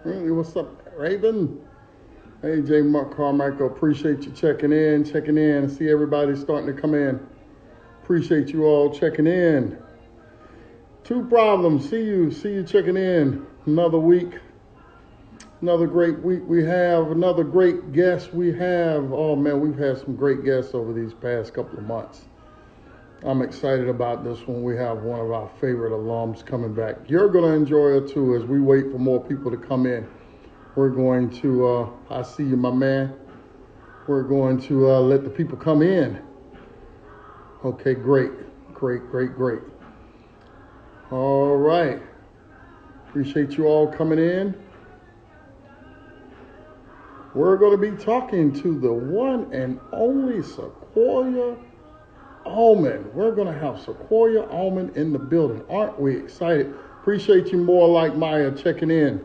Hey, what's up, Raven? Hey, J. Mark Carmichael, appreciate you checking in. I see everybody starting to come in. Appreciate you all checking in. Two problems. See you checking in. Another week, another great week we have, another great guest we have. Oh man, we've had some great guests over these past couple of months. I'm excited about this one. We have one of our favorite alums coming back. You're going to enjoy it too as we wait for more people to come in. We're going to, I see you, my man. We're going to let the people come in. Okay, great. All right. Appreciate you all coming in. We're going to be talking to the one and only SeQuoia Allmond. We're going to have SeQuoia Allmond in the building. Aren't we excited? Appreciate you, more like Maya, checking in.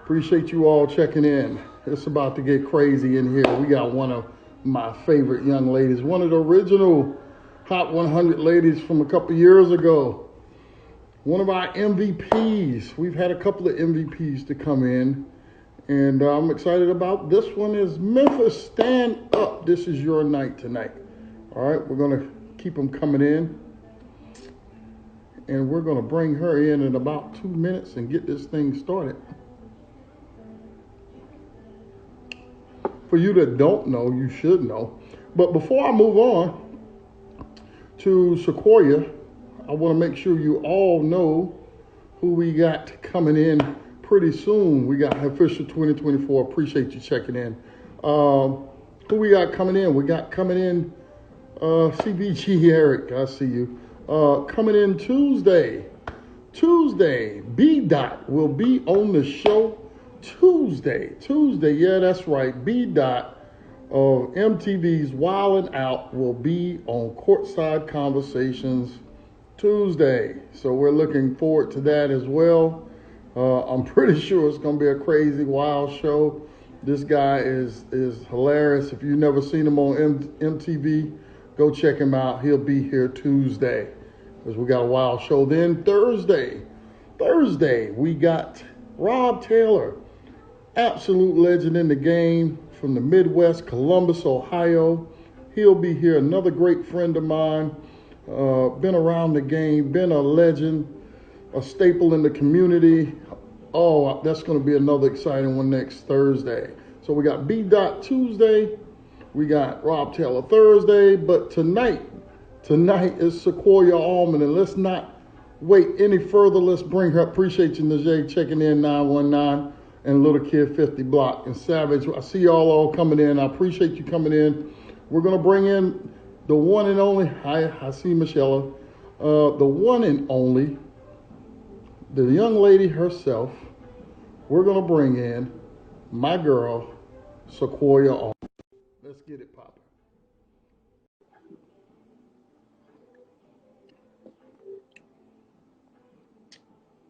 Appreciate you all checking in. It's about to get crazy in here. We got one of my favorite young ladies, one of the original Hot 100 ladies from a couple years ago. One of our MVPs. We've had a couple of MVPs to come in, and I'm excited about this one. Is Memphis, stand up. This is your night tonight. All right, we're going to keep them coming in, and we're going to bring her in about 2 minutes and get this thing started. For you that don't know, you should know. But before I move on to SeQuoia, I want to make sure you all know who we got coming in pretty soon. We got official 2024. Appreciate you checking in. Who we got coming in? We got coming in CBG Eric. I see you. Coming in Tuesday. B. Dot will be on the show Tuesday. Yeah, that's right. B. Dot of MTV's Wild 'N Out will be on Courtside Conversations Tuesday. So we're looking forward to that as well. I'm pretty sure it's going to be a crazy, wild show. This guy is hilarious. If you've never seen him on MTV, go check him out. He'll be here Tuesday because we got a wild show. Then Thursday, we got Rob Taylor, absolute legend in the game from the Midwest, Columbus, Ohio. He'll be here. Another great friend of mine. Been around the game, been a legend, a staple in the community. Oh, that's going to be another exciting one next Thursday. So we got B. Dot Tuesday. We got Rob Taylor Thursday. But tonight is SeQuoia Allmond. And let's not wait any further. Let's bring her. Appreciate you, Najee, checking in 919 and Little Kid 50 Block and Savage. I see y'all all coming in. I appreciate you coming in. We're going to bring in the one and only, I see Michelle, the one and only, the young lady herself. We're going to bring in my girl, SeQuoia Allmond. Let's get it popping.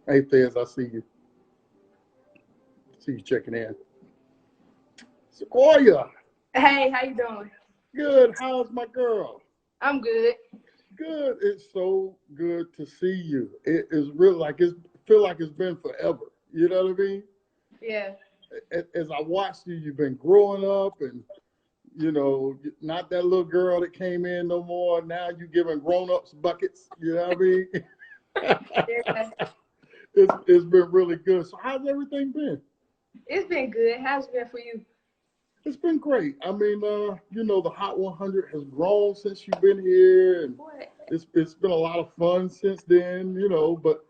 Hey, Fez, I see you. See you checking in. SeQuoia. Hey, how you doing? Good. How's my girl? I'm good. Good. It's so good to see you. It is real, like feel like it's been forever. You know what I mean? Yeah. As I watched you, you've been growing up, and not that little girl that came in no more. Now you giving grown-ups buckets. You know what I mean? Yeah. It's been really good. So how's everything been? It's been good. How's it been for you? It's been great. I mean, the Hot 100 has grown since you've been here, and What? it's been a lot of fun since then. But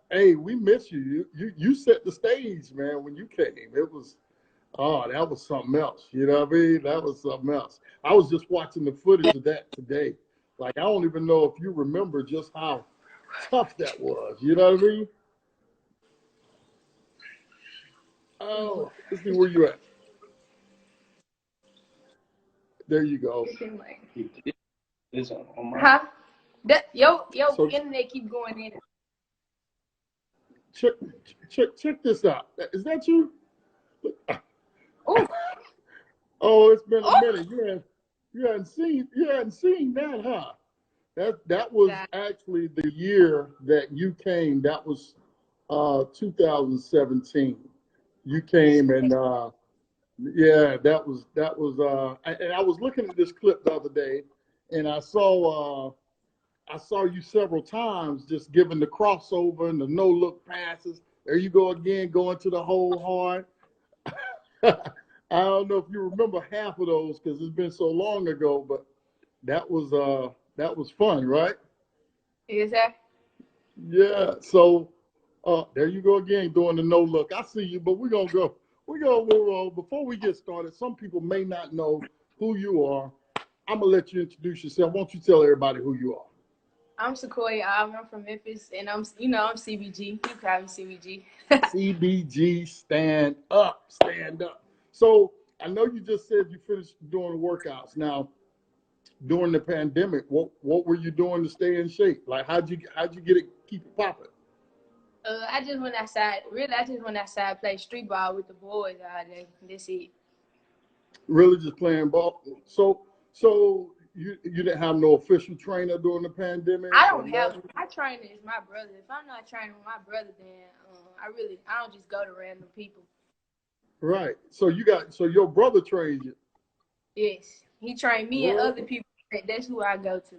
hey, we miss you. You set the stage, man, when you came. It was that was something else. You know what I mean? That was something else. I was just watching the footage of that today. Like, I don't even know if you remember just how tough that was. You know what I mean? Oh, let's see where you at. There you go. It seemed like. This on my. Huh? Yo, So internet keep going in. check this out. Is that you? Oh, Oh, it's been a oh. minute. You hadn't seen that, huh? That was God. actually the year that you came. That was 2017. You came and yeah, and I was looking at this clip the other day, and I saw you several times just giving the crossover and the no look passes. There you go again, going to the whole hard. I don't know if you remember half of those because it's been so long ago, but that was fun, right? Is that? Yeah. So there you go again, doing the no look. I see you, but we're gonna move on. Before we get started, some people may not know who you are. I'm gonna let you introduce yourself. Why don't you tell everybody who you are? I'm SeQuoia Allmond. I'm from Memphis, and I'm CBG. You call me CBG. CBG, stand up, stand up. So I know you just said you finished doing workouts. Now, during the pandemic, what were you doing to stay in shape? Like how'd you get it keep it popping? I just went outside. Really, I just went outside, play street ball with the boys all day. That's it. Really just playing ball. So you didn't have no official trainer during the pandemic I or don't have. nothing? My trainer is my brother. If I'm not training with my brother, then I don't just go to random people. Right. So your brother trained you. Yes, he trained me and For other people. That's who I go to.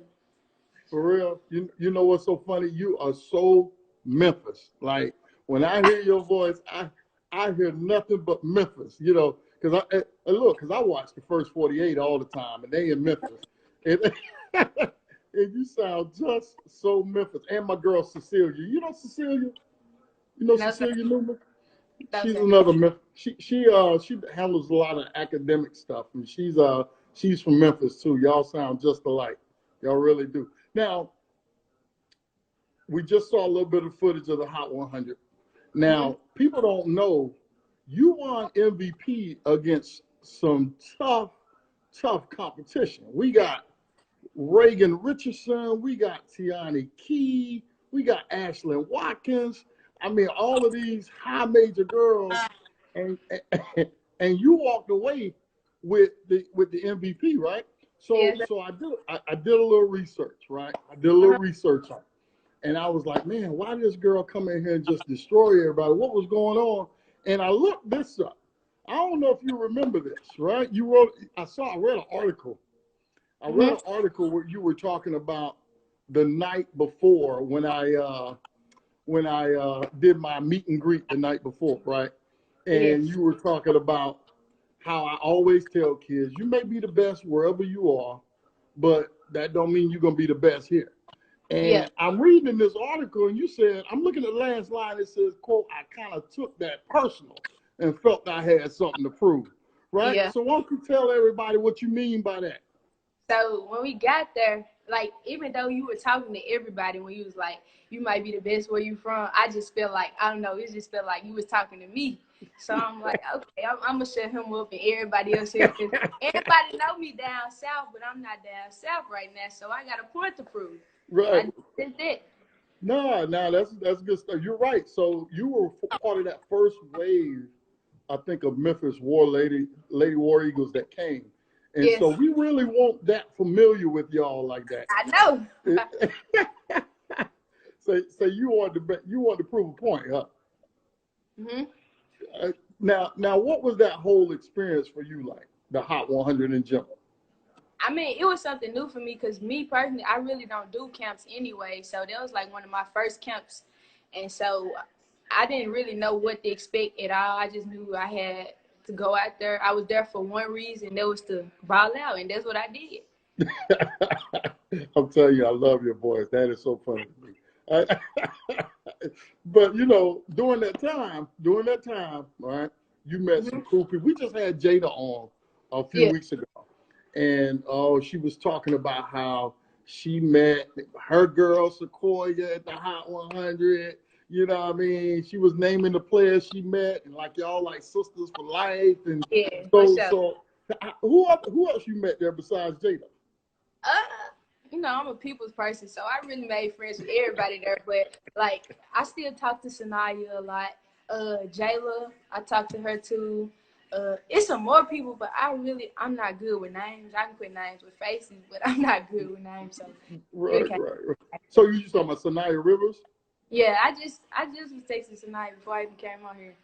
For real. You know what's so funny? You are so Memphis. Like when I hear your voice, I hear nothing but Memphis. You know, because I watch the first 48 all the time, and they in Memphis, and, and you sound just so Memphis. And my girl Cecilia. You know Cecilia? You know No sir. Cecilia Newman? No She's sir. another Memphis. She handles a lot of academic stuff, and she's from Memphis too. Y'all sound just alike. Y'all really do. Now, we just saw a little bit of footage of the Hot 100. Hmm. Now, people don't know you won MVP against some tough competition. We got Reagan Richardson, we got Tiani Key, we got Ashlyn Watkins. I mean, all of these high major girls, and and you walked away with the MVP, right? Yes. So I did a little research, right? I did a little Uh-huh. research on it. And I was like, man, why did this girl come in here and just destroy everybody? What was going on? And I looked this up. I don't know if you remember this, right? I read an article. I read Hmm. an article where you were talking about the night before when I did my meet and greet the night before, right? And Yes. you were talking about how I always tell kids, you may be the best wherever you are, but that don't mean you're gonna be the best here. Yeah. And I'm reading this article, and you said, I'm looking at the last line. It says, quote, I kind of took that personal and felt I had something to prove. Right? Yeah. So why don't you tell everybody what you mean by that? So when we got there, like even though you were talking to everybody when you was like, you might be the best where you from, I just felt like I don't know, it just felt like you was talking to me. So I'm like, okay, I'm gonna shut him up and everybody else here because everybody know me down south, but I'm not down south right now, so I got a point to prove. So I Right. just did that. No, that's good stuff. You're right. So you were part of that first wave, I think, of Memphis Lady War Eagles that came. And so Yes, we really weren't that familiar with y'all like that. I know. So you wanted to prove a point, huh? Hmm. Now, what was that whole experience for you like? The Hot 100 in general. I mean, it was something new for me because me personally, I really don't do camps anyway. So that was like one of my first camps. And so I didn't really know what to expect at all. I just knew I had to go out there. I was there for one reason, that was to ball out, and that's what I did. I'm telling you, I love your voice. That is so funny to me. But during that time, right? You met Hmm. some cool people. We just had Jada on a few Yeah. weeks ago, and she was talking about how she met her girl SeQuoia at the Hot 100. You know what I mean? She was naming the players she met, and like y'all like sisters for life. And Yeah, for so, sure. so who else you met there besides Jada? Uh, I'm a people's person, so I really made friends with everybody there. But like, I still talk to Sanaya a lot. Jayla, I talk to her too. It's some more people, but I'm not good with names. I can put names with faces, but I'm not good with names, so really Right, can't. right. So you talking about Sanaya Rivers? Yeah, I just was texting Sanaya before I even came on here.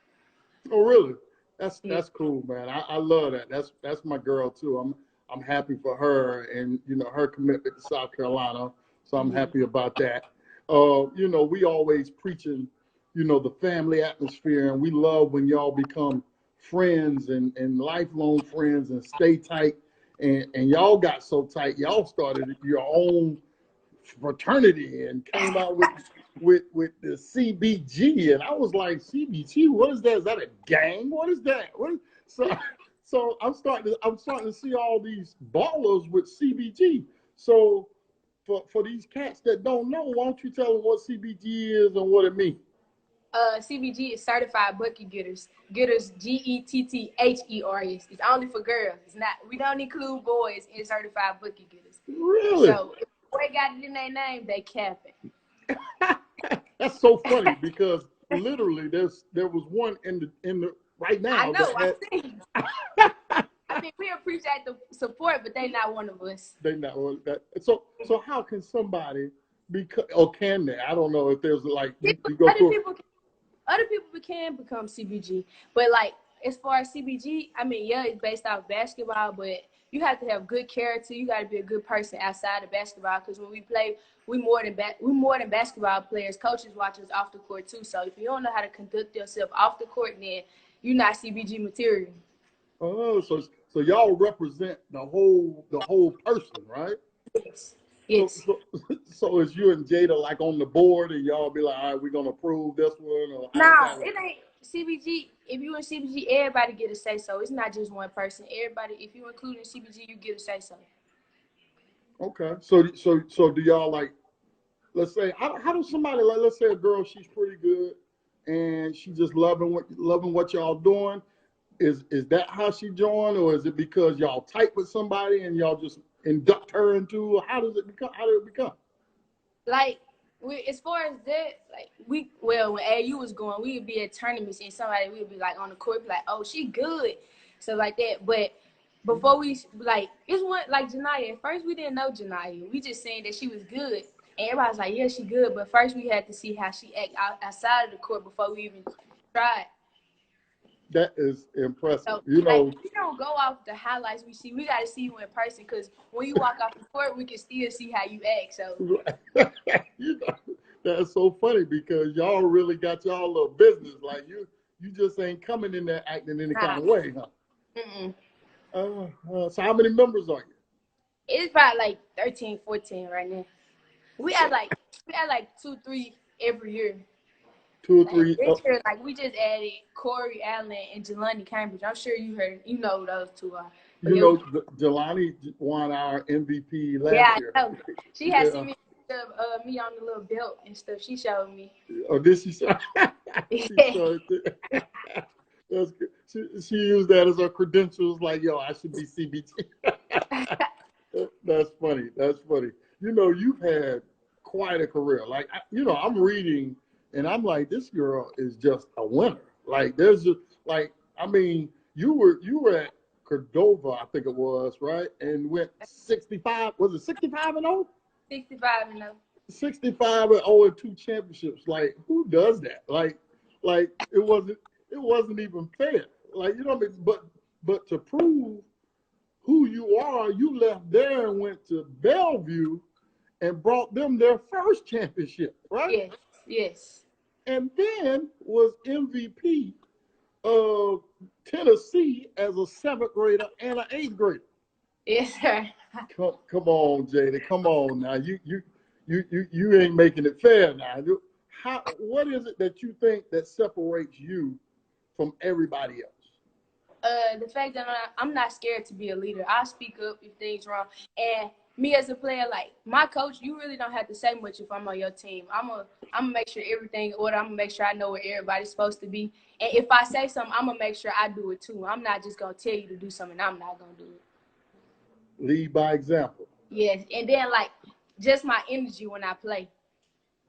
Oh, really? That's cool, man. I love that. That's my girl too. I'm happy for her and her commitment to South Carolina. So I'm Yeah. happy about that. We always preaching, the family atmosphere, and we love when y'all become friends and lifelong friends and stay tight. And y'all got so tight, y'all started your own fraternity and came out with the CBG, and I was like, CBG, what is that? Is that a gang? What is that? So I'm starting to see all these ballers with CBG. So for these cats that don't know, why don't you tell them what CBG is and what it means? CBG is certified bucket getters. Getters, GETTHERS. It's only for girls. It's not. We don't include boys in certified bucket getters. Really? So if a boy got it in their name, they capping. That's so funny because literally there was one in the right now. I know. I seen. I mean, we appreciate the support, but they not one of us. They not that. So how can somebody or can they? I don't know if there's like you go through. Other people can become CBG, but like as far as CBG, I mean, yeah, it's based off basketball, but you have to have good character. You got to be a good person outside of basketball, because when we play, we more than basketball players. Coaches watch us off the court too. So if you don't know how to conduct yourself off the court, then you're not CBG material. Oh, so y'all represent the whole person, right? Yes. Yes. So is you and Jada like on the board, and y'all be like, all right, we're gonna approve this one, or No, it ain't CBG. If you in CBG, everybody get a say so. It's not just one person. Everybody, if you include in CBG, you get a say so. Okay. So do y'all like? Let's say how does somebody like? Let's say a girl, she's pretty good, and she just loving what y'all doing. Is that how she joined, or is it because y'all tight with somebody and y'all just induct her into? How does it become? How did it become? Like, as far as that, like when AU was going, we would be at tournaments and somebody would be like on the court, be like, oh, she good, so like that. But before we like, it's one like Janiyah. At first, we didn't know Janiyah. We just saying that she was good, and everybody was like, yeah, she good. But first, we had to see how she act outside of the court before we even tried. That is impressive. So, we don't go off the highlights we see. We got to see you in person, because when you walk off the court, we can still see how you act. So, that's so funny because y'all really got y'all little business. Like you just ain't coming in there acting any kind of way, huh? So how many members are you? It's about like 13, 14 right now. We had like 2, 3 every year. 2 or 3. This year, like we just added Courtside Allmond and Jelani Cambridge. I'm sure you know those two are. Jelani won our MVP last year. Yeah, I know. She had seen me on the little belt and stuff. She showed me. Oh, did she? That's good. She used that as her credentials. Like, yo, I should be CBT. That's funny. That's funny. You've had quite a career. Like, I'm reading, and I'm like, this girl is just a winner. Like, there's just like, I mean, you were at Cordova, I think it was, right? And went 65. Was it 65 and 0? 65 and 0. 65 and 0 and 2 championships. Like, who does that? Like it wasn't even fair. Like, you know what I mean? But to prove who you are, you left there and went to Bellevue and brought them their first championship, right? Yes. And then was MVP of Tennessee as a 7th grader and an 8th grader. Yes, sir. Come on, Jada. Come on now. You ain't making it fair now. What is it that you think that separates you from everybody else? The fact that I'm not scared to be a leader. I speak up if things wrong. And me as a player, like my coach, you really don't have to say much if I'm on your team. I'm gonna make sure everything in order. I'm gonna make sure I know where everybody's supposed to be. And if I say something, I'm gonna make sure I do it too. I'm not just gonna tell you to do something. I'm not gonna do it. Lead by example. Yes, and then like just my energy when I play.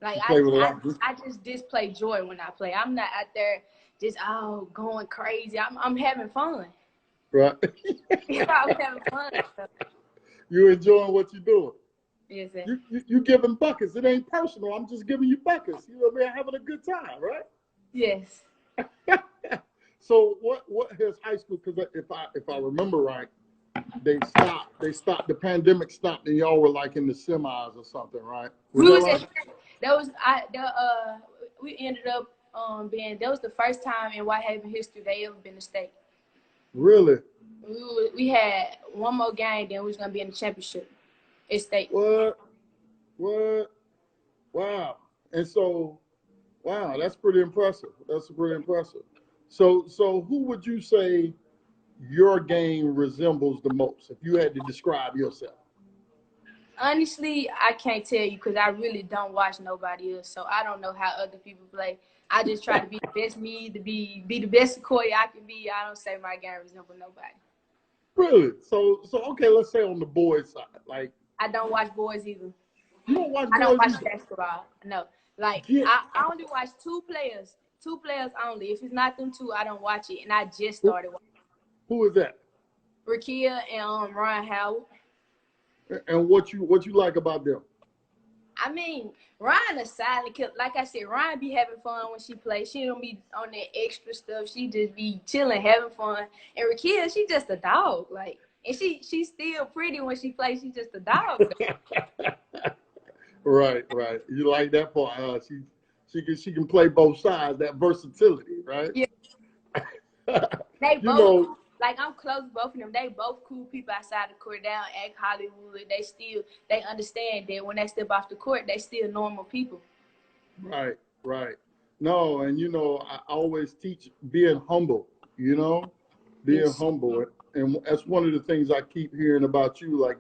Like I just display joy when I play. I'm not out there just going crazy. I'm having fun. Right. I'm having fun. You enjoying what you're doing. Yes, sir. You giving buckets. It ain't personal. I'm just giving you buckets. You know what I mean? Having a good time, right? Yes. So what has high school? Because if I remember right, they stopped the pandemic stopped and y'all were like in the semis or something, right? Was We that was right? at that was I the we ended up being that was the first time in Whitehaven history they ever been to state. Really? We had one more game, then we was gonna be in the championship at state. What? What? Wow. And so, wow, that's pretty impressive. That's pretty impressive. So who would you say your game resembles the most if you had to describe yourself? Honestly, I can't tell you because I really don't watch nobody else, so I don't know how other people play. I just try to be the best me, to be the best Sequoia I can be. I don't say my game resemble nobody. Really? So okay, let's say on the boys side, like I don't watch boys either. you don't watch I don't boys watch either. basketball. No, like Get I only watch two players only. If it's not them two, I don't watch it. And I just who, started watching who is that? Rakia and Ryan Howard. And what you like about them? I mean, Ryan is silent killer. Like I said, Ryan be having fun when she plays. She don't be on that extra stuff. She just be chilling, having fun. And Rakia, she just a dog. Like, and she's still pretty when she plays. She's just a dog. Right, right. You like that part? She can play both sides. That versatility, right? Yeah, they You both know, like I'm close to both of them. They both cool people outside the court. They don't act Hollywood. They understand that when they step off the court, they still normal people. right, right. No, and I always teach being humble. Being Yes, humble, and that's one of the things I keep hearing about you. Like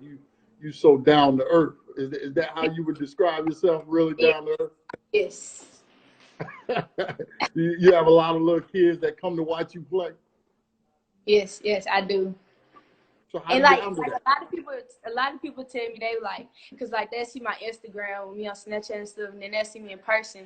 you so down to earth. Is that how you would describe yourself? Really yes, down to earth? yes. You have a lot of little kids that come to watch you play. Yes, yes, I do. So how And do you like handle that? a lot of people tell me they like, cause like they see my Instagram with me on Snapchat and stuff, and then they see me in person,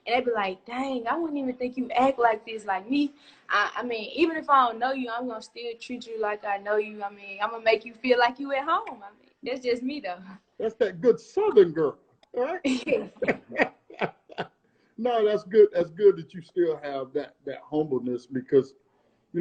and they be like, "Dang, I wouldn't even think you act like this, like me." I mean, even if I don't know you, I'm gonna still treat you like I know you. I mean, I'm gonna make you feel like you at home. I mean, that's just me though. That's that good Southern girl, all right? No, that's good. That's good that you still have that humbleness because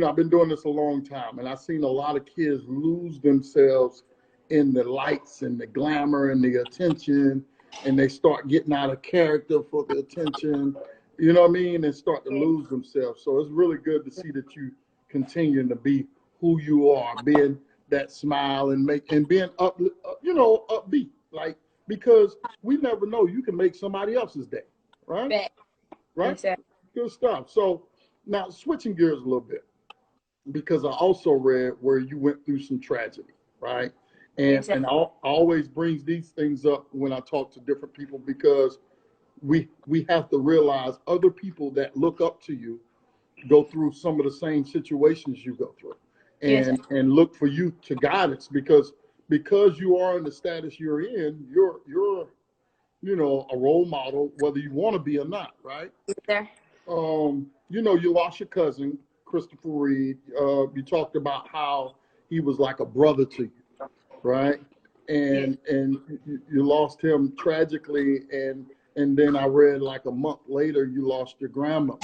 I've been doing this a long time, and I've seen a lot of kids lose themselves in the lights and the glamour and the attention, and they start getting out of character for the attention. You know what I mean? And start to lose themselves. So it's really good to see that you continuing to be who you are, being that smile and being upbeat. Like because we never know, you can make somebody else's day, right? Back. Right? Exactly. Good stuff. So now switching gears a little bit because I also read where you went through some tragedy, right? And Exactly. always brings these things up when I talk to different people because we have to realize other people that look up to you go through some of the same situations you go through, Yes. and look for you to guidance because you are in the status you're in, you're a role model whether you want to be or not, right? There. You lost your cousin, Christopher Reed. You talked about how he was like a brother to you, right? Yes. And you lost him tragically, and then I read like a month later you lost your grandmother.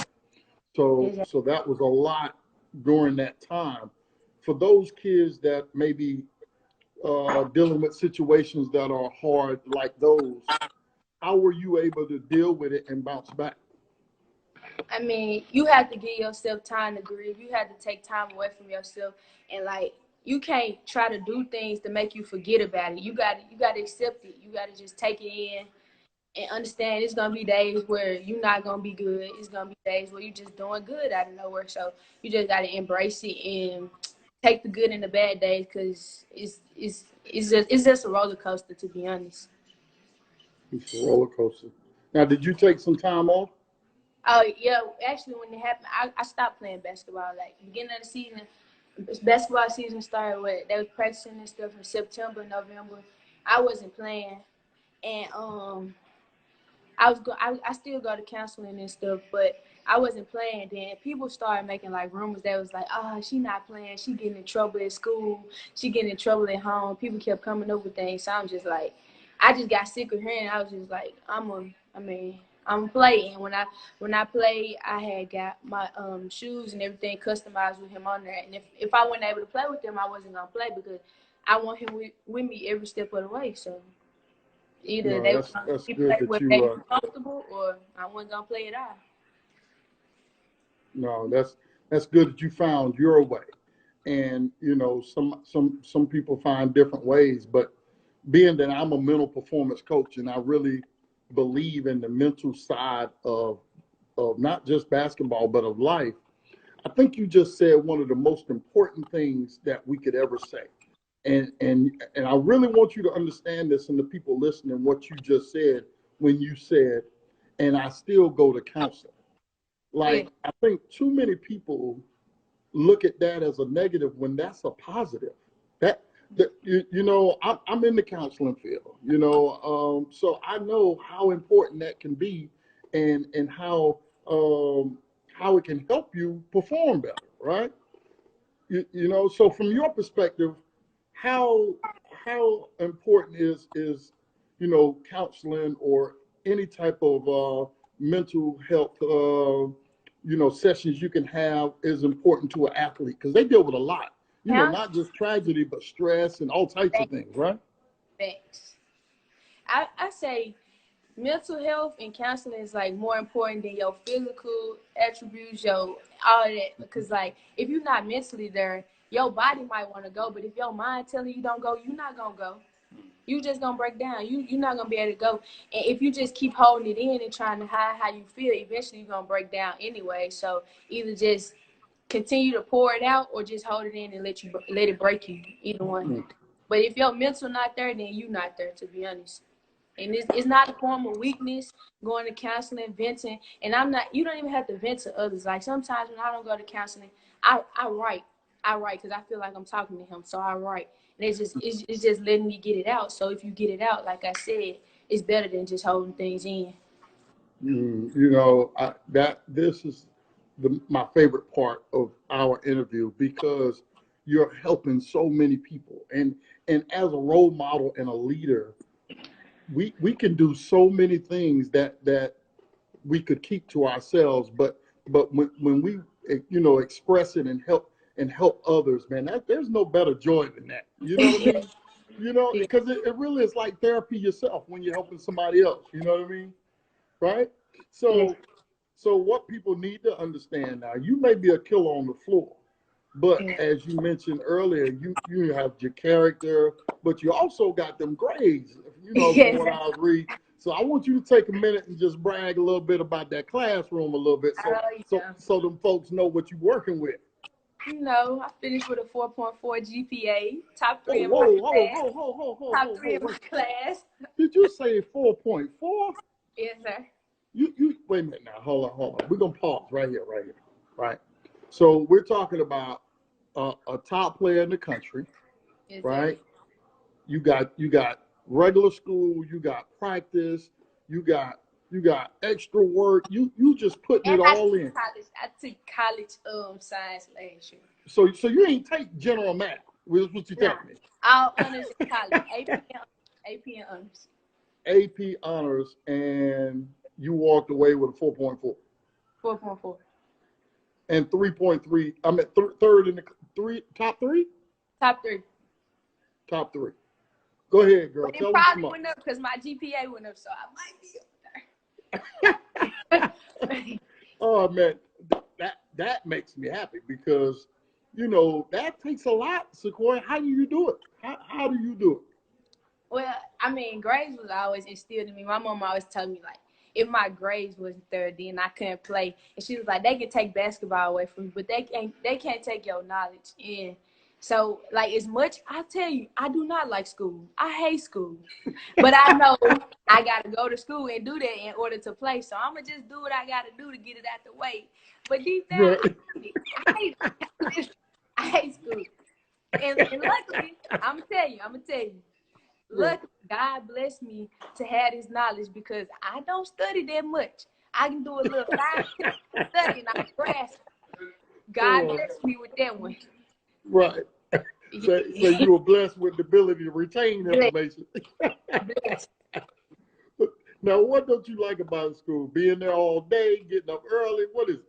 So Exactly. so that was a lot during that time. For those kids that maybe dealing with situations that are hard like those, how were you able to deal with it and bounce back? I mean, you have to give yourself time to grieve. You have to take time away from yourself, and like you can't try to do things to make you forget about it. You got to accept it. You got to just take it in and understand it's gonna be days where you're not gonna be good. It's gonna be days where you're just doing good out of nowhere. So you just gotta embrace it and take the good and the bad days because it's just a roller coaster, to be honest. It's a roller coaster. Now, did you take some time off? Oh yeah, actually, when it happened, I stopped playing basketball. Like beginning of the season, basketball season started with they was practicing and stuff in September, November. I wasn't playing, and I still go to counseling and stuff, but I wasn't playing. Then people started making like rumors that was like, oh, she not playing, she getting in trouble at school, she getting in trouble at home. People kept coming up with things, so I'm just like, I just got sick of hearing. I was just like, I mean, I'm playing. When I play, I had got my shoes and everything customized with him on there. And if I wasn't able to play with him, I wasn't gonna play because I want him with me every step of the way. So either No, that's he good play that where they you. comfortable, or I wasn't gonna play it out. No, that's good that you found your way. And some people find different ways, but being that I'm a mental performance coach and I really believe in the mental side of not just basketball but of life, I think you just said one of the most important things that we could ever say. And I really want you to understand this, and the people listening, what you just said when you said, and I still go to counseling. Yeah. Like, I think too many people look at that as a negative when that's a positive. I'm in the counseling field, so I know how important that can be, and how it can help you perform better, right? So from your perspective, how important is counseling or any type of mental health sessions you can have is important to an athlete, because they deal with a lot, not just tragedy but stress and all types of things, right? Thanks. I say mental health and counseling is like more important than your physical attributes, your all that. Because like if you're not mentally there, your body might want to go, but if your mind telling you don't go, you're not gonna go. You just gonna break down. You're not gonna be able to go. And if you just keep holding it in and trying to hide how you feel, eventually you're gonna break down anyway. So either just continue to pour it out or just hold it in and let it break you. Either one. But if your mental not there, then you not there, to be honest. And it's not a form of weakness going to counseling, venting. And you don't even have to vent to others. Like sometimes when I don't go to counseling, I write. I write because I feel like I'm talking to him. So I write. And it's just letting me get it out. So if you get it out, like I said, it's better than just holding things in. This is my favorite part of our interview, because you're helping so many people, and as a role model and a leader, we can do so many things that we could keep to ourselves, but when we express it and help others, man, there's no better joy than that. You know what I mean? Because it really is like therapy yourself when you're helping somebody else. You know what I mean? Right? So what people need to understand now, you may be a killer on the floor, but as you mentioned earlier, you have your character, but you also got them grades, from what I read. So I want you to take a minute and just brag a little bit about that classroom a little bit, so them folks know what you're working with. I finished with a 4.4 GPA, top 3 in my class. Top 3 in my class. Did you say 4.4? Yes, sir. You wait a minute now. Hold on. We're gonna pause right here. Right. So we're talking about a top player in the country, Yes, right? You got regular school, you got practice, you got extra work. You just putting it all in. I took college science last year. So you ain't take general math. What you telling me? All honors in college. AP and honors. AP honors, and you walked away with a 4.4. 4.4. And 3.3. I'm at third in the top three. Top 3. Top 3. Go ahead, girl. But it probably went up because my GPA went up, so I might be up there. Oh man, that makes me happy, because that takes a lot, SeQuoia. How do you do it? How do you do it? Well, I mean, grades was always instilled in me. My mom always told me, like, if my grades wasn't there, then I couldn't play. And she was like, they can take basketball away from you, but they can't take your knowledge. And so, like, as much, I tell you, I do not like school. I hate school. But I know I got to go to school and do that in order to play. So I'm going to just do what I got to do to get it out the way. But deep down, I hate school. And luckily, I'm going to tell you. Luckily, God blessed me to have this knowledge, because I don't study that much. I can do a little 5-10 study and I grasp. God blessed me with that one. Right. So you were blessed with the ability to retain information. Now, what don't you like about school? Being there all day, getting up early. What is it?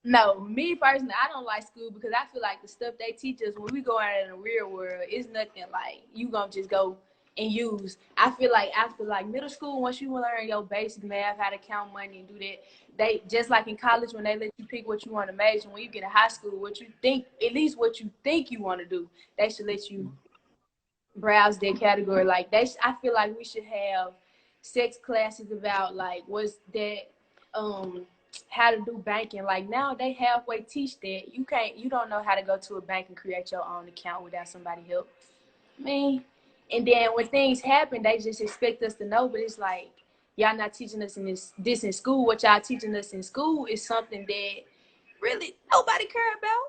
No, me personally, I don't like school because I feel like the stuff they teach us when we go out in the real world is nothing like you gonna just go and use. I feel like after like middle school, once you learn your basic math, how to count money and do that, they just like in college when they let you pick what you want to major. When you get in high school, what you think, at least what you think you want to do, they should let you browse their category. Like I feel like we should have sex classes about like what's that um how to do banking. Like now they halfway teach that you don't know how to go to a bank and create your own account without somebody help. Me. And then when things happen, they just expect us to know, but it's like y'all not teaching us in this in school. What y'all teaching us in school is something that really nobody care about.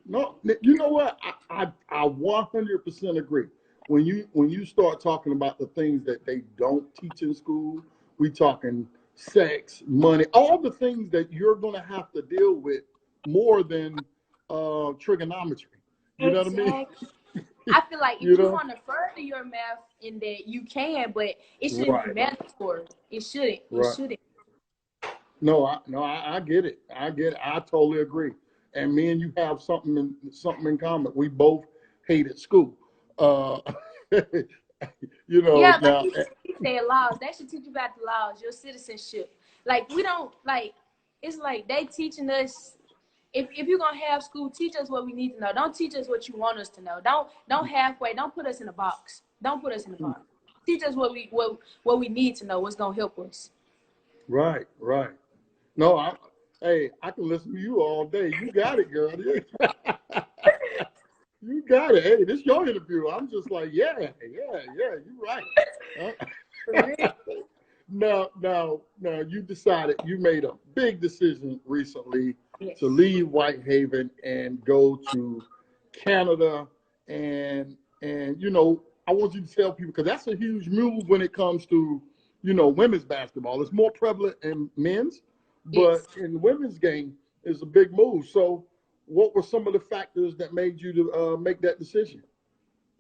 No, you know what? I 100% agree. When you start talking about the things that they don't teach in school, we talking sex, money, all the things that you're going to have to deal with more than trigonometry. You know what I mean? Exactly. I feel like You if you know? want to further your math in that you can, but it shouldn't be Right, mandatory. It shouldn't. It right. shouldn't. No, I get it. I get it. I totally agree. And me and you have something in common. We both hated school. Uh, Yeah, like now. you said, laws. They should teach you about the laws, your citizenship. Like we don't like. It's like they teaching us. If you're gonna have school, teach us what we need to know. Don't teach us what you want us to know. Don't halfway. Don't put us in a box. Don't put us in a box. Teach us what we need to know. What's gonna help us. Right, right. No, hey, I can listen to you all day. You got it, girl. You got it. Hey, this is your interview. I'm just like, yeah, you're right. For real. Now, you decided you made a big decision recently to Yes. leave Whitehaven and go to Canada, and I want you to tell people because that's a huge move when it comes to women's basketball. It's more prevalent in men's, but Yes. in women's game is a big move. So, what were some of the factors that made you to make that decision?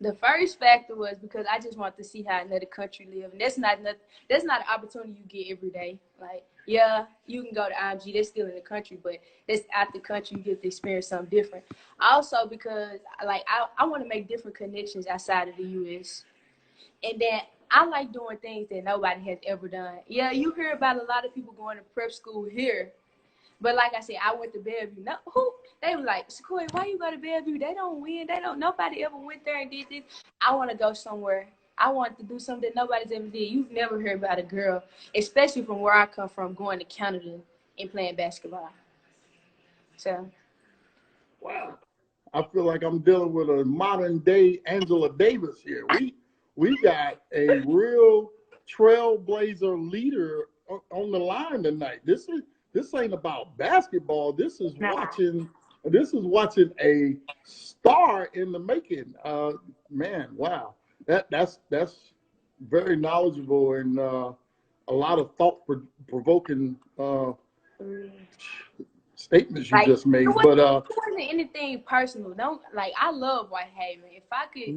The first factor was because I just want to see how another country live, and that's not an opportunity you get every day. Like, yeah, you can go to IMG, they're still in the country, but that's out the country. You get to experience something different. Also, because like I want to make different connections outside of the U.S. And then I like doing things that nobody has ever done. Yeah, you hear about a lot of people going to prep school here, but like I said, I went to Bellevue. No, who they were like, SeQuoia, why you go to Bellevue? They don't win. They don't. Nobody ever went there and did this. I want to go somewhere. I want to do something that nobody's ever did. You've never heard about a girl, especially from where I come from, going to Canada and playing basketball. So Wow. I feel like I'm dealing with a modern day Angela Davis here. We got a real trailblazer leader on the line tonight. This ain't about basketball. This is watching a star in the making. Man, wow. That's very knowledgeable and a lot of thought provoking statements you like just made. But it wasn't anything personal. Don't like I love Whitehaven. If I could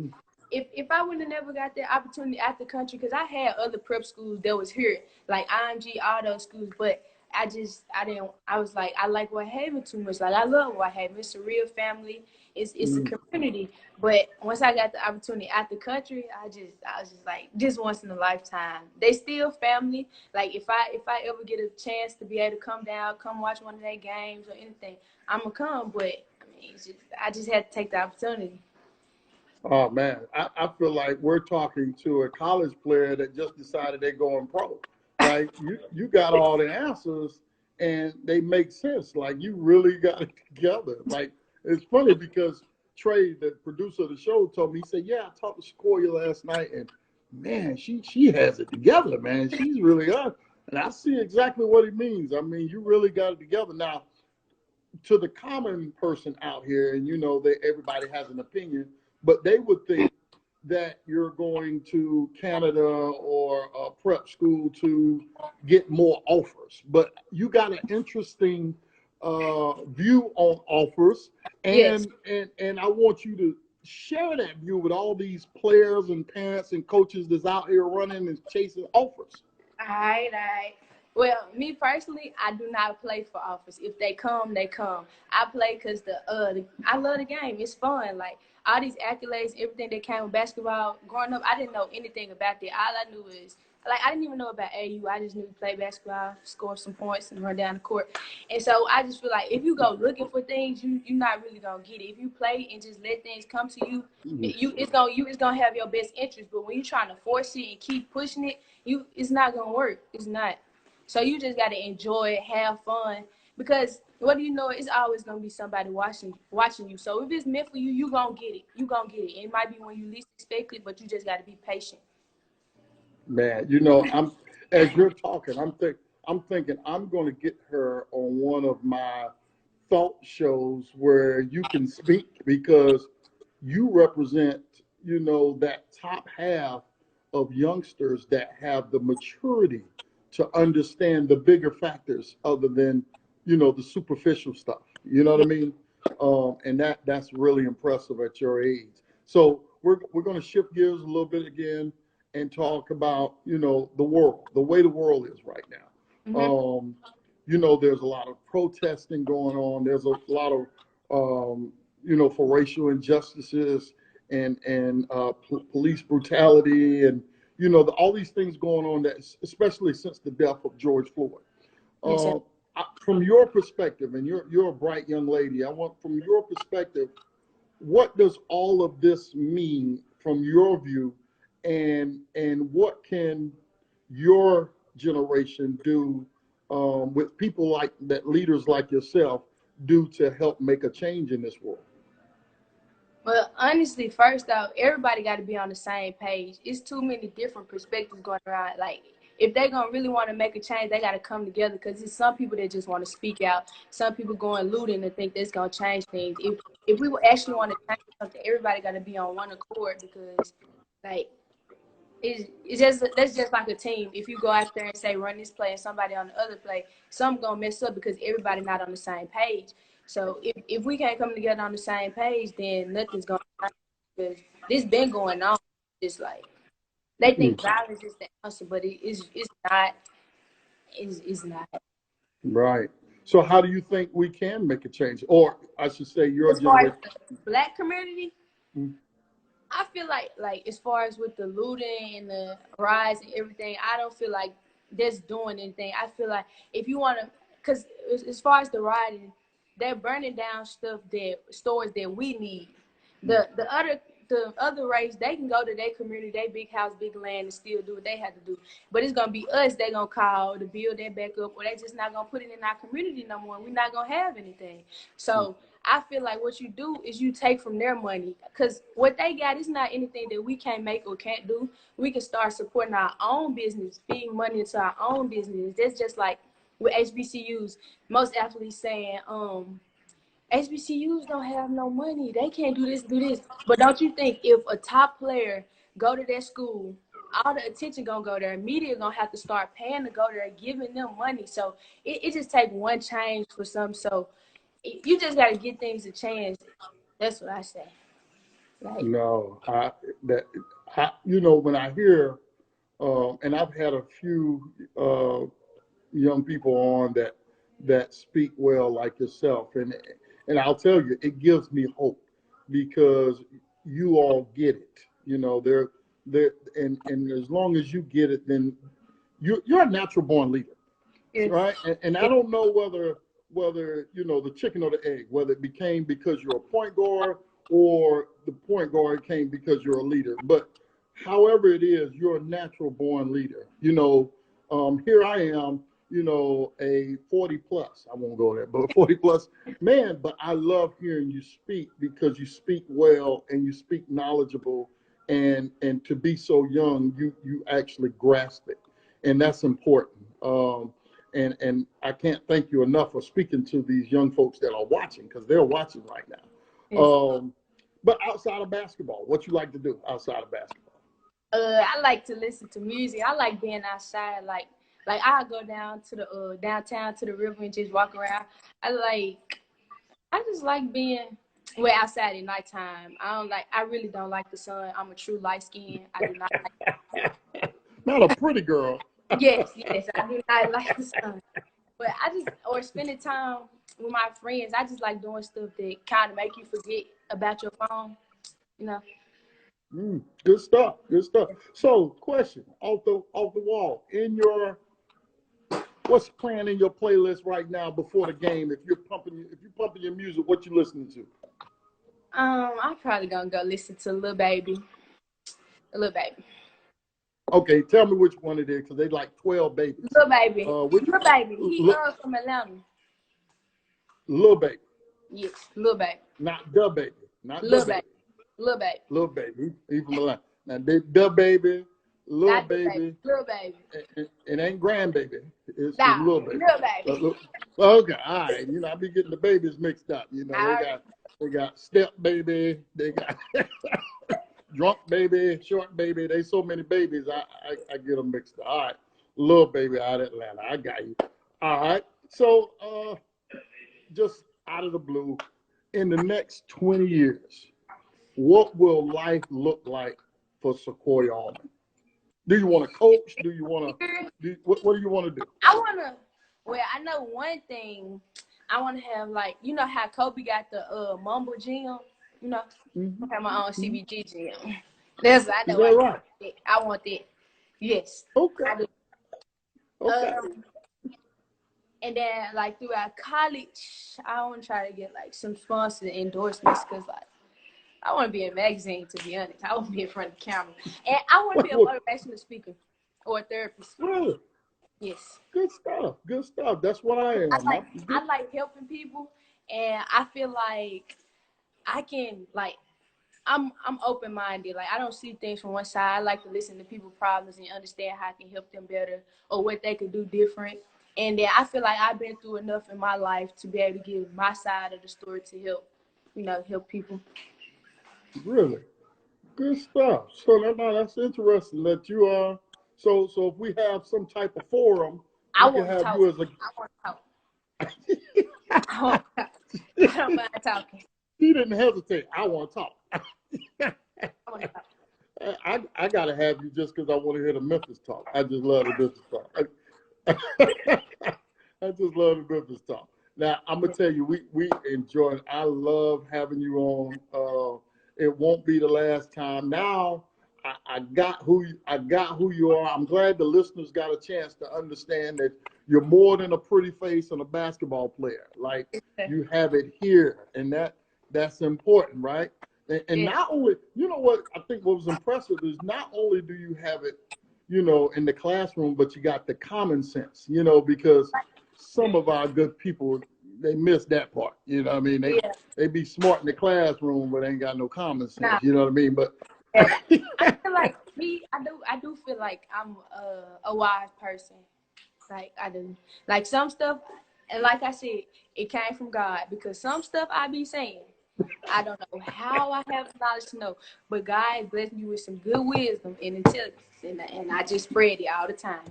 if I would have never got that opportunity at the country, because I had other prep schools that was here, like IMG, all those schools, but I didn't I was like I like Whitehaven too much. Like I love Whitehaven. It's a real family. It's a mm, community. But once I got the opportunity at the country, I was just like just once in a lifetime. They still family. Like if I ever get a chance to be able to come down, come watch one of their games or anything, I'ma come. But I mean, I just had to take the opportunity. oh man, I feel like we're talking to a college player that just decided they're going pro. Like you got all the answers and they make sense. Like you really got it together. Like it's funny because Trey, the producer of the show, told me, he said, yeah, I talked to Sequoia last night and man, she has it together, man. She's really up. And I see exactly what he means. I mean, you really got it together. Now, to the common person out here, and that everybody has an opinion, but they would think that you're going to Canada or a prep school to get more offers. But you got an interesting view on offers, Yes. and I want you to share that view with all these players and parents and coaches that's out here running and chasing offers. All right, all right. Well, me personally, I do not play for office. If they come, they come. I play because I love the game. It's fun. Like all these accolades, everything that came with basketball. Growing up, I didn't know anything about that. All I knew is like I didn't even know about AU. I just knew to play basketball, score some points, and run down the court. And so I just feel like if you go looking for things, you're not really gonna get it. If you play and just let things come to you, it's gonna have your best interest. But when you're trying to force it and keep pushing it, it's not gonna work. It's not. So you just gotta enjoy it, have fun, because what do you know? It's always gonna be somebody watching you. So if it's meant for you, you gonna get it. You gonna get it. It might be when you least expect it, but you just gotta be patient. Man, I'm as you're talking, I'm thinking I'm going to get her on one of my thought shows where you can speak because you represent, that top half of youngsters that have the maturity to understand the bigger factors other than, the superficial stuff. You know what I Yeah. mean? And that's really impressive at your age. So we're going to shift gears a little bit again and talk about, the world, the way the world is right now. Hmm. There's a lot of protesting going on. There's a lot of, for racial injustices and police brutality and, all these things going on that, especially since the death of George Floyd. Yes, sir. Uh, from your perspective, and you're a bright young lady, I want from your perspective, what does all of this mean from your view, and what can your generation do with people like that, leaders like yourself, do to help make a change in this world? Well, honestly, first off, everybody got to be on the same page. It's too many different perspectives going around. Like, if they're going to really want to make a change, they got to come together because there's some people that just want to speak out. Some people going looting and think that's going to change things. If we actually want to change something, everybody got to be on one accord because, like, it's just that's just like a team. If you go out there and say run this play and somebody on the other play, some gonna mess up because everybody not on the same page. So if we can't come together on the same page, then nothing's gonna happen because this been going on. It's like they Mm, think violence is the answer, but it's not. It's not. right. So how do you think we can make a change? Or I should say your As far as generation. the black community, Mm, I feel like as far as with the looting and the rise and everything, I don't feel like that's doing anything. I feel like if you want to, because as far as the rioting, they're burning down stuff that stores that we need. mm, The other race, they can go to their community, their big house, big land, and still do what they have to do. But it's gonna be us they gonna call to build that back up, or they just not gonna put it in our community no more. We're not gonna have anything. mm. So I feel like what you do is you take from their money because what they got is not anything that we can't make or can't do. We can start supporting our own business, feeding money into our own business. That's just like with HBCUs. Most athletes saying, HBCUs don't have no money. They can't do this, do this. But don't you think if a top player go to their school, all the attention gonna go there. Media gonna have to start paying to go there, giving them money. So it just take one change for some. So you just gotta give things a chance. That's what I say. Like, No, that when I hear, and I've had a few young people on that speak well like yourself, and I'll tell you, it gives me hope because you all get it. They're and as long as you get it, then you're a natural born leader, yes, right? And I don't know whether the chicken or the egg, whether it became because you're a point guard or the point guard came because you're a leader. But however it is, you're a natural born leader. Here I am, a 40 plus. I won't go there, but a 40 plus man. But I love hearing you speak because you speak well and you speak knowledgeable, and to be so young, you actually grasp it, and that's important. And I can't thank you enough for speaking to these young folks that are watching because they're watching right now. yes. But outside of basketball, what you like to do outside of basketball? I like to listen to music. I like being outside. Like I go down to the downtown to the river and just walk around. I just like being outside at nighttime. I really don't like the sun. I'm a true light skin. I do not like Not a pretty girl. Yes, yes, I do not like the sun. But or spending time with my friends. I just like doing stuff that kind of make you forget about your phone. You know. Good stuff. Good stuff. So, question off the wall. What's playing in your playlist right now before the game? If you're pumping your music, what you listening to? I'm probably gonna go listen to Lil Baby. Lil Baby. Okay, tell me which one it is, because they like 12 babies. Lil Baby. Which Lil Baby. He Lil, from Atlanta. Lil Baby, Yes, Lil Baby. not the baby, not the Lil baby, Baby. Lil Baby. Lil Baby. He from Atlanta. Now the baby, Lil Not the baby. Baby. Lil Baby. It ain't grandbaby. It's Nah, Lil Baby. Lil Baby. Okay, all right. I be getting the babies mixed up. Alright. They got step baby. They got drunk baby, short baby. They so many babies. I get them mixed up. All right, Lil Baby out of Atlanta. I got you. All right. So just out of the blue, in the next 20 years, what will life look like for SeQuoia Allmond? Do you want to coach? Do you want to? What do you want to do? I know one thing. I want to have, like, you know how Kobe got the Mumble gym? You know, I have my own CBG gym. That's what I know. Is that right? I want that. Yes. Okay. I do. Okay. And then, like, throughout college, I want to try to get, like, some sponsored endorsements, because, like, I want to be in a magazine, to be honest. I want to be in front of the camera. And I want to be a motivational speaker or a therapist. Really? Yes. Good stuff. Good stuff. That's what I am. I like helping people, and I feel like I can, like, I'm open-minded. Like, I don't see things from one side. I like to listen to people's problems and understand how I can help them better or what they could do different. And then I feel like I've been through enough in my life to be able to give my side of the story to help people. Really good stuff. So that's interesting that you are. So if we have some type of forum, I we can want to have talk. you as a. I want to talk. I want to talk. I don't mind talking. He didn't hesitate. I want to talk. I want to talk. I gotta have you just because I want to hear the Memphis talk. I just love the Memphis talk. I just love the Memphis talk. Now I'm gonna tell you, we enjoyed. I love having you on. It won't be the last time. Now I got who you are. I'm glad the listeners got a chance to understand that you're more than a pretty face and a basketball player. Like, you have it here, and that's important, right? And not only, you know what I think what was impressive is not only do you have it, in the classroom, but you got the common sense, because some of our good people, they miss that part. You know what I mean? They be smart in the classroom, but ain't got no common sense. Nah. You know what I mean? But I feel like I do feel like I'm a wise person. Like, I do. Like, some stuff, and like I said, it came from God, because some stuff I be saying, I don't know how I have the knowledge to know, but God blessed me with some good wisdom and intelligence, and I just spread it all the time.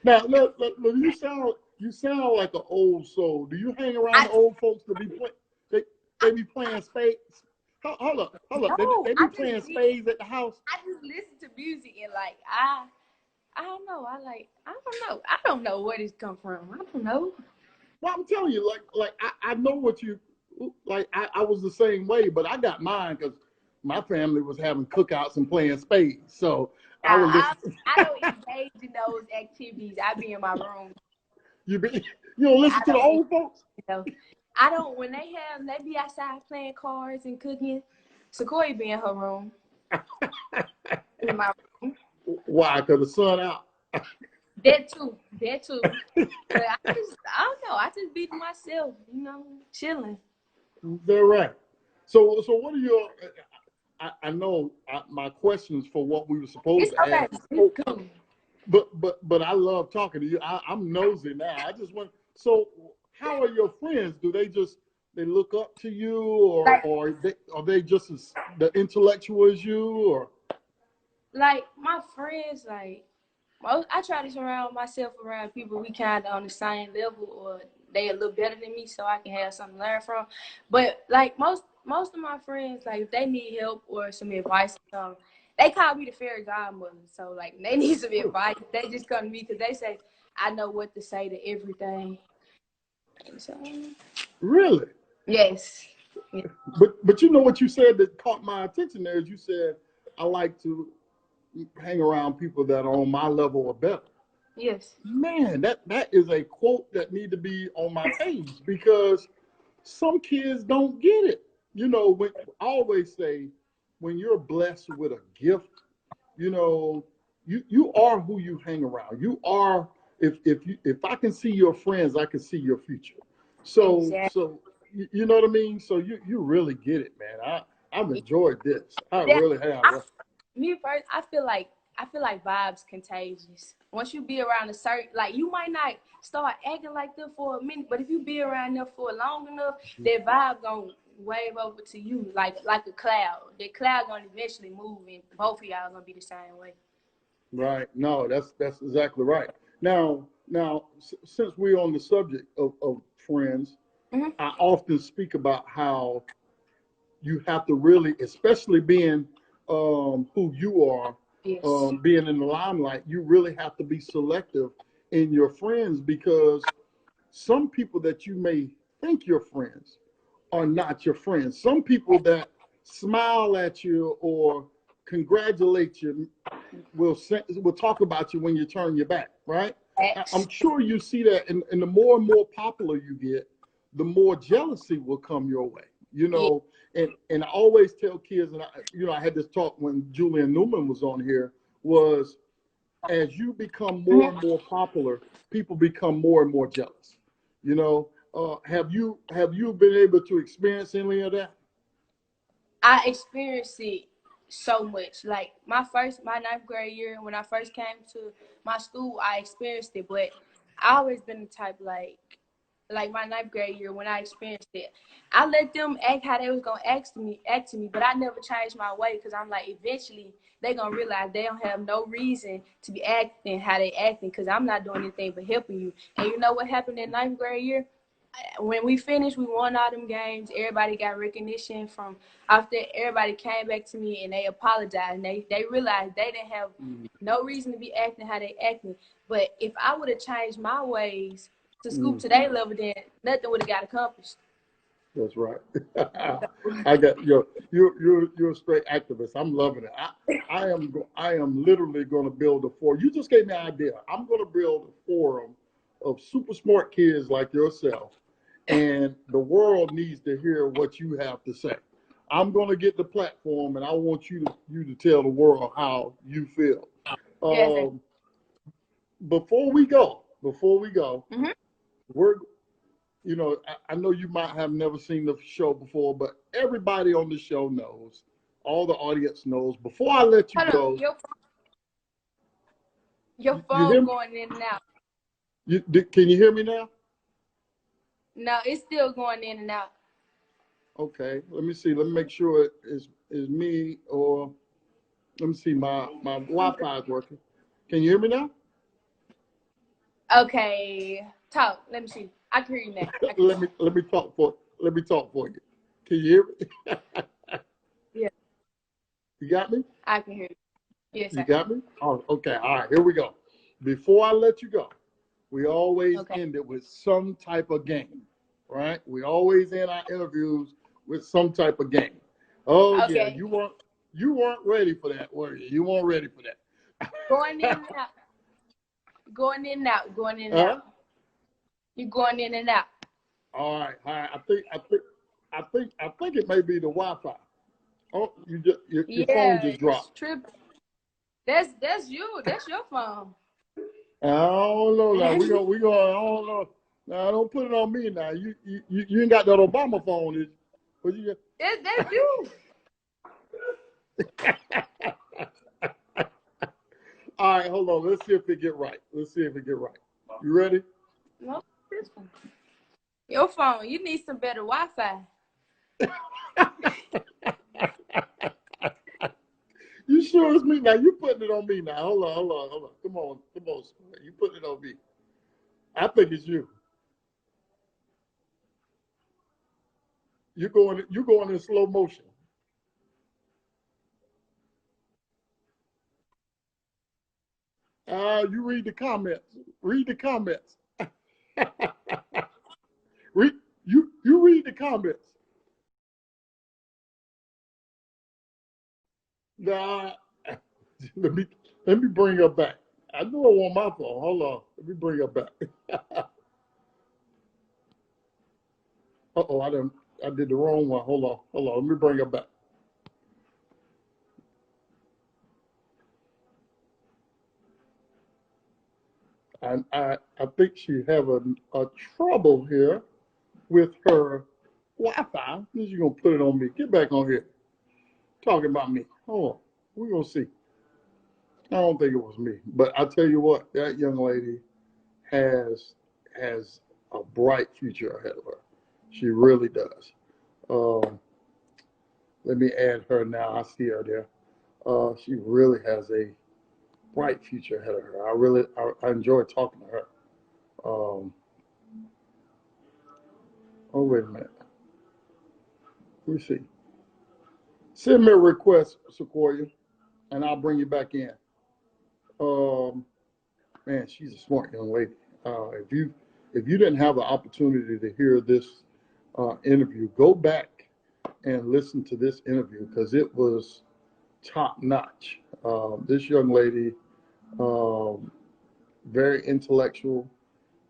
now, look, you sound like an old soul. Do you hang around the old folks to be play? They be playing spades. Hold up. No, They be playing spades at the house. I just listen to music, and, like, I don't know. I don't know. I don't know where this come from. I don't know. Well, I'm telling you, like I know what you like. I was the same way, but I got mine because my family was having cookouts and playing spades. So I would listen. I don't engage in those activities. I be in my room. You don't listen to the old folks? I don't. When they be outside playing cards and cooking. SeQuoia be in her room. In my room. Why? Because the sun out. That too. But I don't know. I just be to myself, chilling. They're right. So what are your? I know my questions for what we were supposed to ask. Cool. But I love talking to you. I'm nosy now. I just want. So how are your friends? Do they look up to you, or are they just as the intellectual as you, or? Like, my friends, like, I try to surround myself around people we kind of on the same level, or they a little better than me, so I can have something to learn from. But, like, most of my friends, like, if they need help or some advice or something, they call me the fairy godmother. So like they need some advice. They just come to me because they say I know what to say to everything. So, Really? yes. But you know what you said that caught my attention there is you said I like to hang around people that are on my level or better. Yes. Man, that is a quote that need to be on my page because some kids don't get it. You know, when I always say when you're blessed with a gift, you know, you are who you hang around. You are if I can see your friends, I can see your future. Exactly. So you know what I mean? So you really get it, man. I've enjoyed this. I That, really have. me first, I feel like vibes contagious. Once you be around a certain, like you might not start acting like them for a minute, but if you be around them for long enough, that vibe gonna wave over to you like a cloud. That cloud gonna eventually move, and both of y'all gonna be the same way. Right. No, that's exactly right. Now, since we're on the subject of friends, Hmm. I often speak about how you have to really, especially being who you are, Yes. being in the limelight, you really have to be selective in your friends because some people that you may think you're friends are not your friends. Some people that smile at you or congratulate you will talk about you when you turn your back, right? I'm X. sure you see that, and the more and more popular you get, the more jealousy will come your way. You Yeah. know, and I always tell kids, and I had this talk when Julian Newman was on here, was as you become more and Hmm. more popular, people become more and more jealous. You know, have you been able to experience any of that? I experienced it so much. Like my ninth grade year, when I first came to my school, I experienced it. But I always been the type like my ninth grade year when I experienced it, I let them act how they was gonna act to me, but I never changed my way because I'm like eventually they gonna realize they don't have no reason to be acting how they acting because I'm not doing anything but helping you. And you know what happened in ninth grade year? When we finished, we won all them games. Everybody got recognition from after. Everybody came back to me and they apologized. And they realized they didn't have no reason to be acting how they acting. But if I would have changed my ways to scoop Mm. to their level, then nothing would have got accomplished. That's right. I got you're a straight activist. I'm loving it. I am literally going to build a forum. You just gave me an idea. I'm going to build a forum of super smart kids like yourself, and the world needs to hear what you have to say. I'm going to get the platform, and I want you to tell the world how you feel. Yes. Um, before we go, Mm-hmm. we're I know you might have never seen the show before, but everybody on the show knows, all the audience knows. Before I let you Hold on. go, Your you phone hear me? going in and out. Can you hear me now? No, it's still going in and out. Okay, let me see. Let me make sure it is me or let me see. My Wi-Fi is working. Can you hear me now? Okay. Talk. Let me see. I can hear you now. I can hear let me talk for you. Can you hear me? you. Yeah, You got me? I can hear you. Yes, You I can. got me? Oh, okay. All right. Here we go. Before I let you go, we always Okay. end it with some type of game, right? We always end our interviews with some type of game. Oh yeah, Okay. you weren't ready for that, were you? You weren't ready for Going in that. and out. Going in and out. Going in and out. Huh? You going in and out. All right. All right. I think it may be the Wi-Fi. Oh, your phone Yeah, just it's dropped. tripping. That's you. That's your phone. I don't know now. We that's go. We go. I don't know. Now don't put it on me now. You ain't got that Obama phone, is you? What you that's you. got? All right, hold on. Let's see if it get right. Let's see if it get right. You ready? No, this phone. Your phone. You need some better Wi-Fi. You sure it's me now? You putting it on me now? Hold on. Come on. You putting it on me? I think it's you. You're going in slow motion. You read the comments. Read the comments. read you read the comments. Nah, let me bring her back. I knew I want my phone. Hold on. Let me bring her back. Uh-oh, I did the wrong one. Hold on. Let me bring her back. And I think she having a trouble here with her Wi-Fi. She's gonna put it on me. Get back on here. Talking about me. Hold on. We're gonna see. I don't think it was me. But I tell you what, that young lady has a bright future ahead of her. She really does. Let me add her now. I see her there. She really has a bright future ahead of her. I enjoy talking to her. Oh, wait a minute. Let me see. Send me a request, SeQuoia, and I'll bring you back in. Man, she's a smart young lady. If you didn't have the opportunity to hear this interview, go back and listen to this interview because it was top notch. This young lady, very intellectual.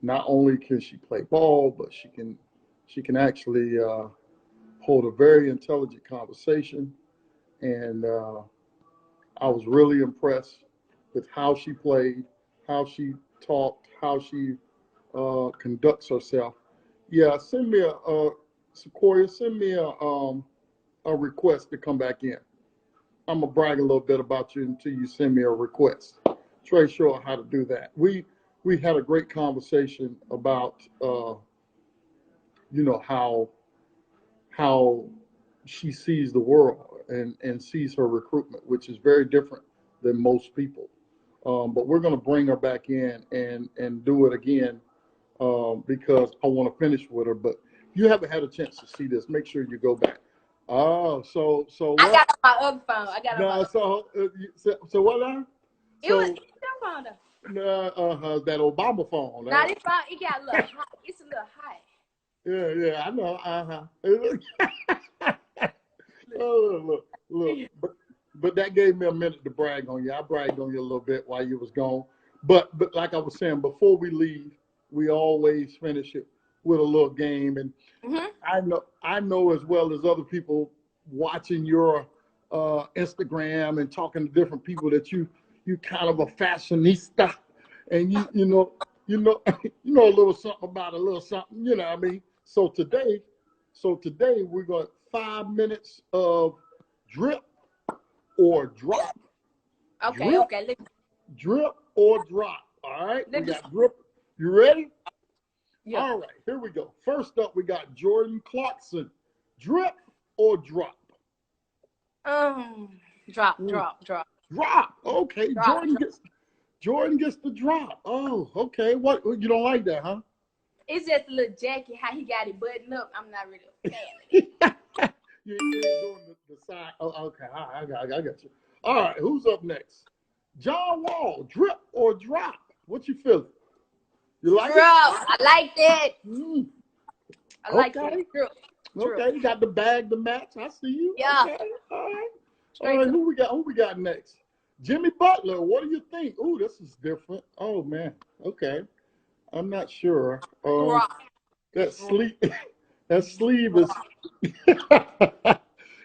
Not only can she play ball, but she can actually hold a very intelligent conversation. And I was really impressed with how she played, how she talked, how she conducts herself. Yeah, send me SeQuoia, send me a request to come back in. I'm gonna brag a little bit about you until you send me a request. Trey sure how to do that. We had a great conversation about how she sees the world and sees her recruitment, which is very different than most people. But we're gonna bring her back in and do it again because I want to finish with her. But if you haven't had a chance to see this, make sure you go back. Oh, so what? I got on my other phone. I got on my other phone. So what now? It was your phone though. That Obama phone. Now this phone, it got a little hot. It's a little hot. Yeah, I know. Oh, look. But that gave me a minute to brag on you. I bragged on you a little bit while you was gone. But like I was saying, before we leave, we always finish it with a little game. And I know as well as other people watching your Instagram and talking to different people that you kind of a fashionista, and you know a little something about a little something. You know what I mean? So today we're going 5 minutes of drip or drop. Okay. Drip or drop. All right. We got drip. You ready? Yeah. All right. Here we go. First up, we got Jordan Clarkson. Drip or drop? Drop. Drop. Okay. Drop. Jordan gets the drop. Oh, okay. What, you don't like that, huh? It's just a little jacket, how he got it buttoned up. I'm not really a fan. You ain't doing the side. Oh, okay. I got you. All right. Who's up next? John Wall. Drip or drop? What you feeling? You like Drip. it? I like that. I like Okay. it. Drip. Okay. You got the bag to match. I see you. Yeah. Okay. All right. Who we got next? Jimmy Butler. What do you think? Ooh, this is different. Oh man. Okay. I'm not sure. Drop. That sleeve is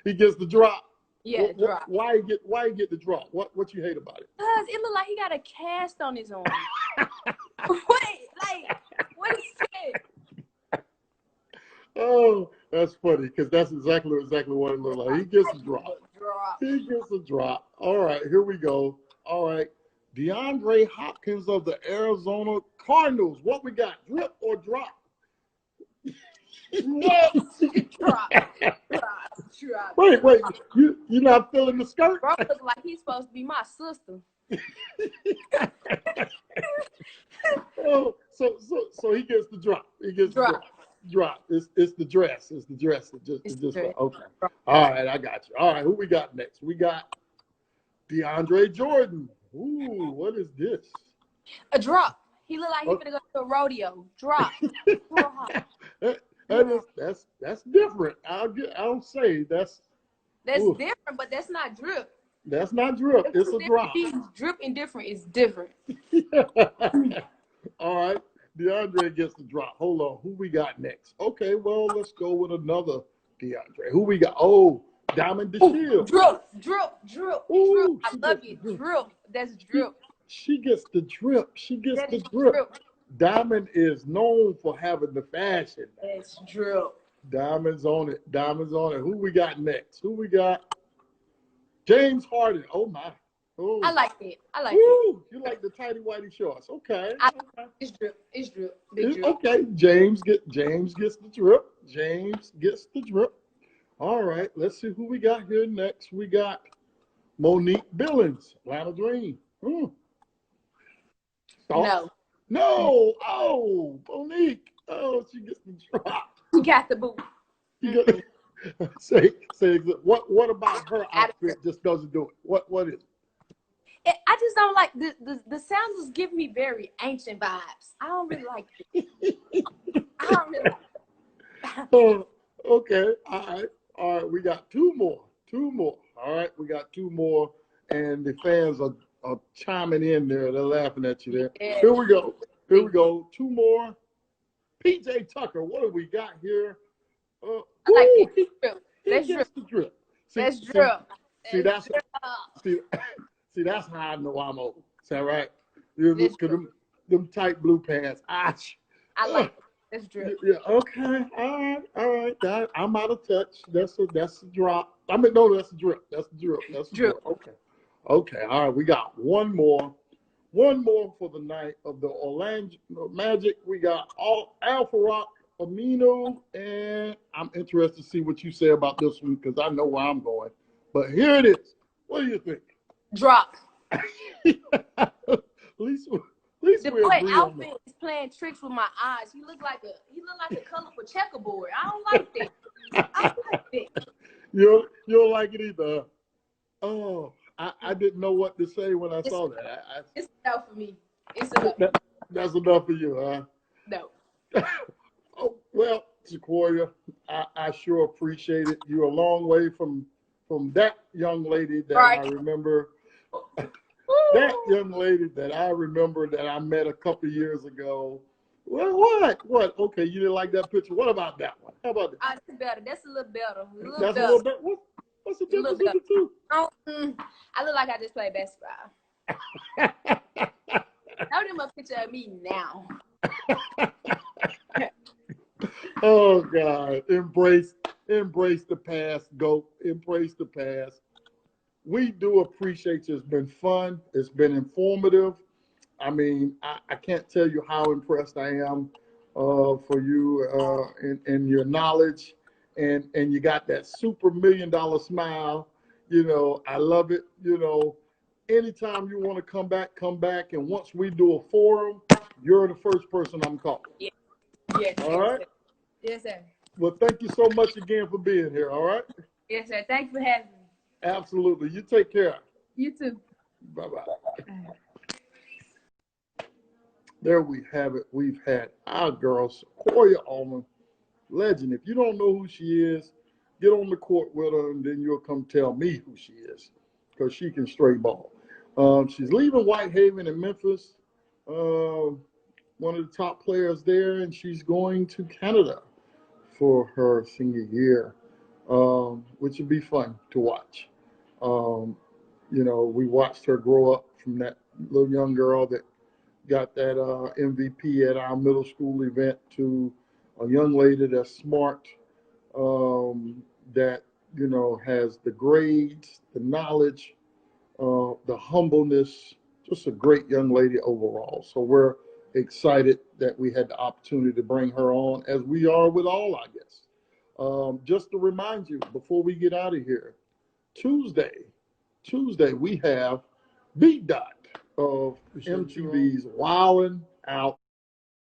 he gets the drop. Yeah, drop. Why he get the drop? What you hate about it? Because it looked like he got a cast on his arm. What is that? Oh, that's funny because that's exactly what it looked like. He gets a drop. He gets a drop. All right, here we go. All right, DeAndre Hopkins of the Arizona Cardinals. What we got? Drip or drop? Next. Drop. Wait. You not feeling the skirt? Bro looks like he's supposed to be my sister. Oh, so he gets the drop. He gets the drop. It's the dress. It's the dress. It's just okay. All right, I got you. All right, who we got next? We got DeAndre Jordan. Ooh, what is this? A drop. He look like he finna go to a rodeo. Drop. That's different. I'll say that's different, but that's not drip. That's not drip. It's a drop. Drip and different is different. All right. DeAndre gets the drop. Hold on. Who we got next? Okay, well, let's go with another DeAndre. Who we got? Oh, Diamond DeShield. Drip. Ooh, I love it. Drip. That's drip. She gets the drip. She gets the drip. Diamond is known for having the fashion. That's drip. Diamond's on it. Who we got next? Who we got? James Harden. Oh, my. Oh. I like it. You like the tighty whitey shorts. Okay. It's drip. Big drip. Okay. James gets the drip. James gets the drip. All right. Let's see who we got here next. We got Monique Billings, Atlanta Dream. No. Oh, Monique. Oh, she gets the drop. You got the boot. You got say what about her outfit just doesn't do it? What is it? I just don't like the sandals give me very ancient vibes. I don't really like it. I don't really like it. Okay. All right. We got two more. All right. We got two more. And the fans are chiming in there. They're laughing at you there. Yeah. Here we go. Two more. PJ Tucker. What do we got here? I like it. That's drip. That's drip. See, that's how I know I'm old. Is that right? Look at them tight blue pants. I like it. That's drip. Yeah. Okay. All right. I'm out of touch. That's a drop. I mean, no, that's a drip. That's a drip. Okay. All right. We got one more for the night of the Orlando Magic. We got Al-Farouq Aminu, and I'm interested to see what you say about this one because I know where I'm going. But here it is. What do you think? Drop. At least the boy outfit is playing tricks with my eyes. He look like a colorful checkerboard. I don't like that. You don't like it either. Oh, I didn't know what to say when I saw that. It's enough for me. It's enough. That's enough for you, huh? No. Oh, well, SeQuoia, I sure appreciate it. You're a long way from that young lady that I remember. That young lady that I remember that I met a couple years ago. Well, what? Okay, you didn't like that picture. What about that one? How about that? That's better. That's a little better. A little better. What's the difference in the two? I look like I just played basketball. Show them a picture of me now. Oh God! Embrace the past. Go embrace the past. We do appreciate you. It's been fun. It's been informative. I mean, I can't tell you how impressed I am for you and your knowledge, and you got that super $1 million smile. You know, I love it. You know, anytime you want to come back. And once we do a forum, you're the first person I'm calling. Yeah. All right. Yes, sir. Well, thank you so much again for being here. All right. Yes, sir. Thanks for having me. Absolutely. You take care. You too. Bye-bye. There we have it. We've had our girl, SeQuoia Allmond, legend. If you don't know who she is, get on the court with her, and then you'll come tell me who she is, because she can straight ball. She's leaving Whitehaven in Memphis, one of the top players there, and she's going to Canada for her senior year, which would be fun to watch. You know, we watched her grow up from that little young girl that got that MVP at our middle school event to a young lady that's smart, that, you know, has the grades, the knowledge, the humbleness, just a great young lady overall. So we're excited that we had the opportunity to bring her on, as we are with all our guests. Just to remind you, before we get out of here, Tuesday, we have B. Dot of MTV's Wildin' Out